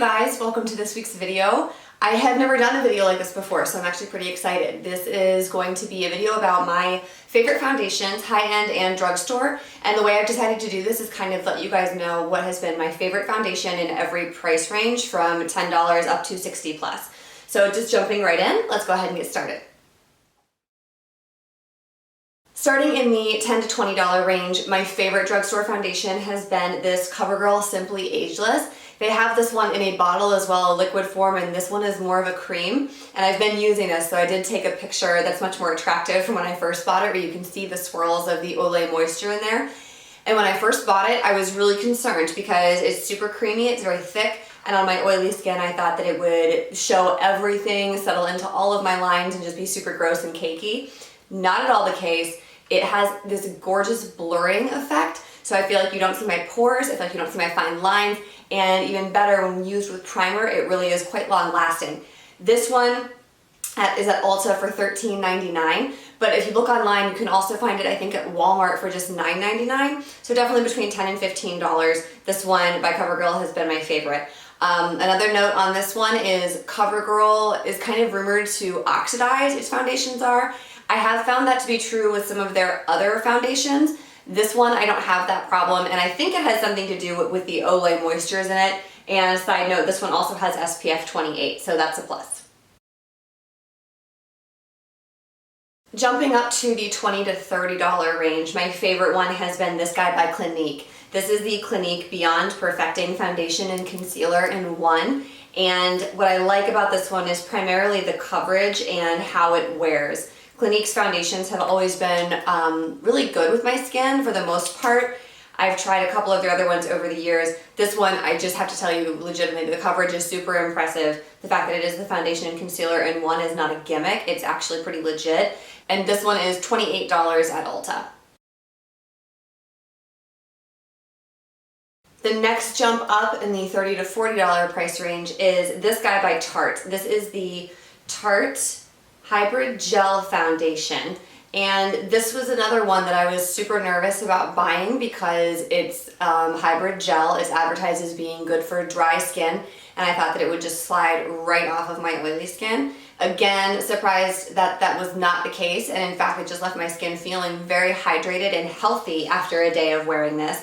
guys, welcome to this week's video. I have never done a video like this before, so I'm actually pretty excited. This is going to be a video about my favorite foundations, high-end and drugstore, and the way I've decided to do this is kind of let you guys know what has been my favorite foundation in every price range from $10 up to $60 plus. So just jumping right in, let's go ahead and get started. Starting in the $10 to $20 range, my favorite drugstore foundation has been this CoverGirl Simply Ageless. They have this one in a bottle as well, a liquid form, and this one is more of a cream. And I've been using this, so I did take a picture that's much more attractive from when I first bought it, where you can see the swirls of the Olay moisture in there. And when I first bought it, I was really concerned because it's super creamy, it's very thick, and on my oily skin, I thought that it would show everything, settle into all of my lines, and just be super gross and cakey. Not at all the case. It has this gorgeous blurring effect, so I feel like you don't see my pores, I feel like you don't see my fine lines, and even better, when used with primer, it really is quite long lasting. This one is at Ulta for $13.99, but if you look online, you can also find it, I think, at Walmart for just $9.99, so definitely between $10 and $15. This one by CoverGirl has been my favorite. Another note on this one is CoverGirl is kind of rumored to oxidize, its foundations are. I have found that to be true with some of their other foundations. This one, I don't have that problem, and I think it has something to do with the Olay moistures in it. And side note, this one also has SPF 28, so that's a plus. Jumping up to the $20 to $30 range, my favorite one has been this guy by Clinique. This is the Clinique Beyond Perfecting Foundation and Concealer in one. And what I like about this one is primarily the coverage and how it wears. Clinique's foundations have always been really good with my skin for the most part. I've tried a couple of their other ones over the years. This one, I just have to tell you legitimately, the coverage is super impressive. The fact that it is the foundation and concealer in one is not a gimmick. It's actually pretty legit. And this one is $28 at Ulta. The next jump up in the $30 to $40 price range is this guy by Tarte. This is the Tarte Hybrid Gel Foundation, and this was another one that I was super nervous about buying because it's hybrid gel. It's advertised as being good for dry skin, and I thought that it would just slide right off of my oily skin. Again, surprised that that was not the case, and in fact it just left my skin feeling very hydrated and healthy after a day of wearing this.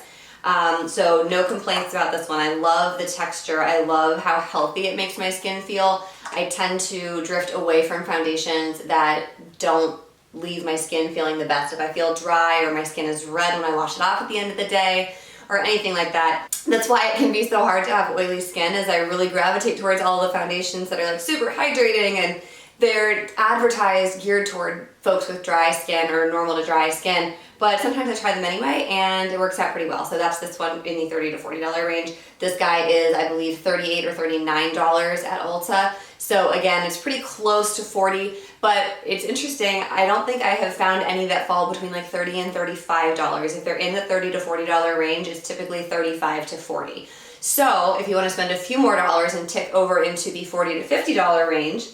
So no complaints about this one. I love the texture. I love how healthy it makes my skin feel. I tend to drift away from foundations that don't leave my skin feeling the best. If I feel dry or my skin is red when I wash it off at the end of the day or anything like that. That's why it can be so hard to have oily skin, as I really gravitate towards all the foundations that are like super hydrating, and they're advertised geared toward folks with dry skin or normal to dry skin, but sometimes I try them anyway and it works out pretty well. So that's this one in the $30 to $40 range. This guy is, I believe, $38 or $39 at Ulta. So again, it's pretty close to $40, but it's interesting. I don't think I have found any that fall between like $30 and $35. If they're in the $30 to $40 range, it's typically $35 to $40. So if you want to spend a few more dollars and tick over into the $40 to $50 range,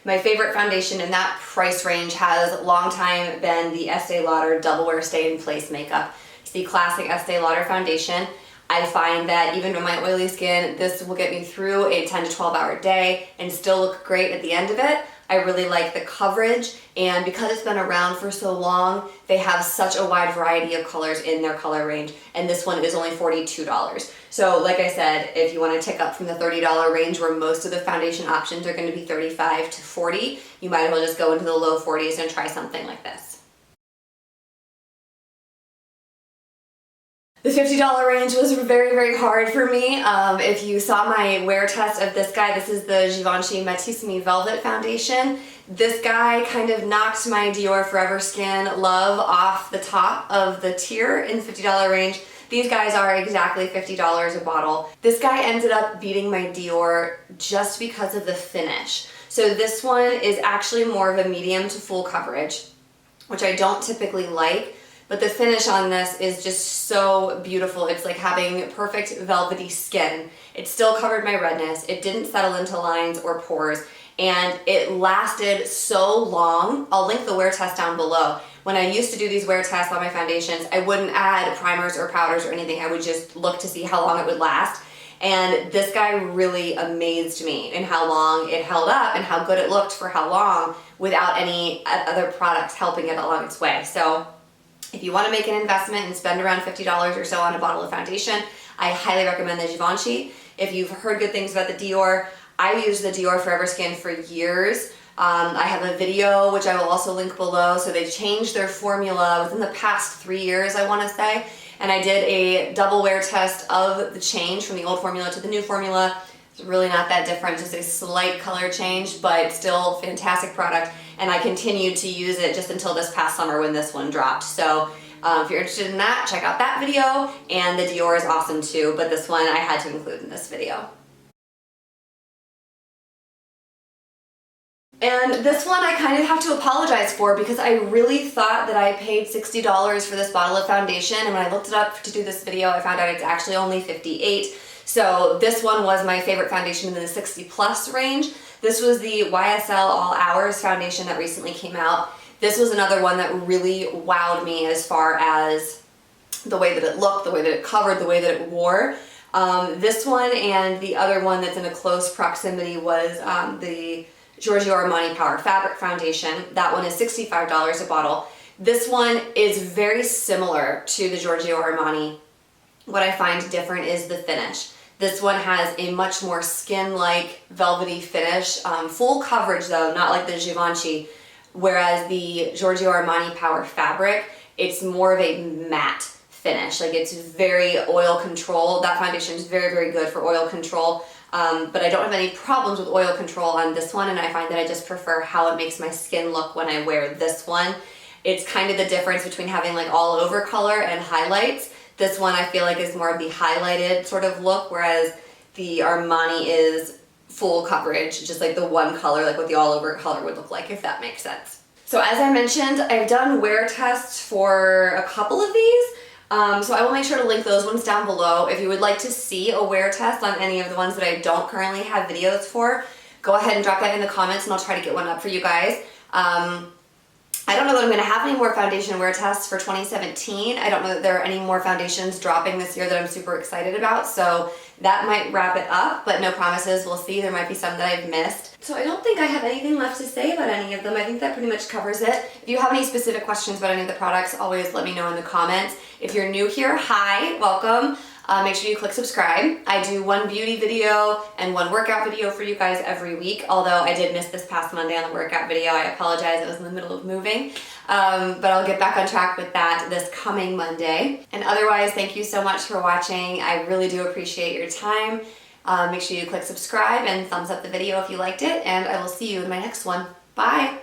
my favorite foundation in that price range has long time been the Estee Lauder Double Wear Stay in Place Makeup. It's the classic Estee Lauder foundation. I find that even with my oily skin, this will get me through a 10 to 12 hour day and still look great at the end of it. I really like the coverage, and because it's been around for so long, they have such a wide variety of colors in their color range, and this one is only $42. So like I said, if you want to tick up from the $30 range where most of the foundation options are going to be $35 to $40, you might as well just go into the low 40s and try something like this. The $50 range was very, very hard for me. If you saw my wear test of this guy, this is the Givenchy Matisse Me Velvet Foundation. This guy kind of knocked my Dior Forever Skin love off the top of the tier in the $50 range. These guys are exactly $50 a bottle. This guy ended up beating my Dior just because of the finish. So this one is actually more of a medium to full coverage, which I don't typically like. But the finish on this is just so beautiful. It's like having perfect velvety skin. It still covered my redness. It didn't settle into lines or pores. and it lasted so long. I'll link the wear test down below. When I used to do these wear tests on my foundations, I wouldn't add primers or powders or anything. I would just look to see how long it would last. And this guy really amazed me in how long it held up and how good it looked for how long without any other products helping it along its way. So if you want to make an investment and spend around $50 or so on a bottle of foundation, I highly recommend the Givenchy. If you've heard good things about the Dior, I used the Dior Forever Skin for years. I have a video which I will also link below. So they changed their formula within the past 3 years, I want to say. And I did a double wear test of the change from the old formula to the new formula. It's really not that different, just a slight color change, but still fantastic product. And I continued to use it just until this past summer when this one dropped. So if you're interested in that, check out that video. And the Dior is awesome too, but this one I had to include in this video. And this one I kind of have to apologize for because I really thought that I paid $60 for this bottle of foundation, and when I looked it up to do this video, I found out it's actually only $58. So this one was my favorite foundation in the 60 plus range. This was the YSL All Hours foundation that recently came out. This was another one that really wowed me as far as the way that it looked, the way that it covered, the way that it wore. This one and the other one that's in a close proximity was the Giorgio Armani Power Fabric Foundation. That one is $65 a bottle. This one is very similar to the Giorgio Armani. What I find different is the finish. This one has a much more skin-like velvety finish. Full coverage though, not like the Givenchy. Whereas the Giorgio Armani Power Fabric, it's more of a matte finish. Like it's very oil controlled. That foundation is very, very good for oil control. But I don't have any problems with oil control on this one, and I find that I just prefer how it makes my skin look when I wear this one. It's kind of the difference between having like all over color and highlights. This one I feel like is more of the highlighted sort of look, whereas the Armani is full coverage, just like the one color, like what the all over color would look like, if that makes sense. So as I mentioned, I've done wear tests for a couple of these. So I will make sure to link those ones down below. If you would like to see a wear test on any of the ones that I don't currently have videos for, go ahead and drop that in the comments and I'll try to get one up for you guys. I don't know that I'm going to have any more foundation wear tests for 2017. I don't know that there are any more foundations dropping this year that I'm super excited about, so that might wrap it up, but no promises. We'll see. There might be some that I've missed. So I don't think I have anything left to say about any of them. I think that pretty much covers it. If you have any specific questions about any of the products, always let me know in the comments. If you're new here, hi, welcome. Make sure you click subscribe. I do one beauty video and one workout video for you guys every week, although I did miss this past Monday on the workout video. I apologize, I was in the middle of moving, but I'll get back on track with that this coming Monday. And otherwise, thank you so much for watching. I really do appreciate your time. Make sure you click subscribe and thumbs up the video if you liked it, and I will see you in my next one. Bye!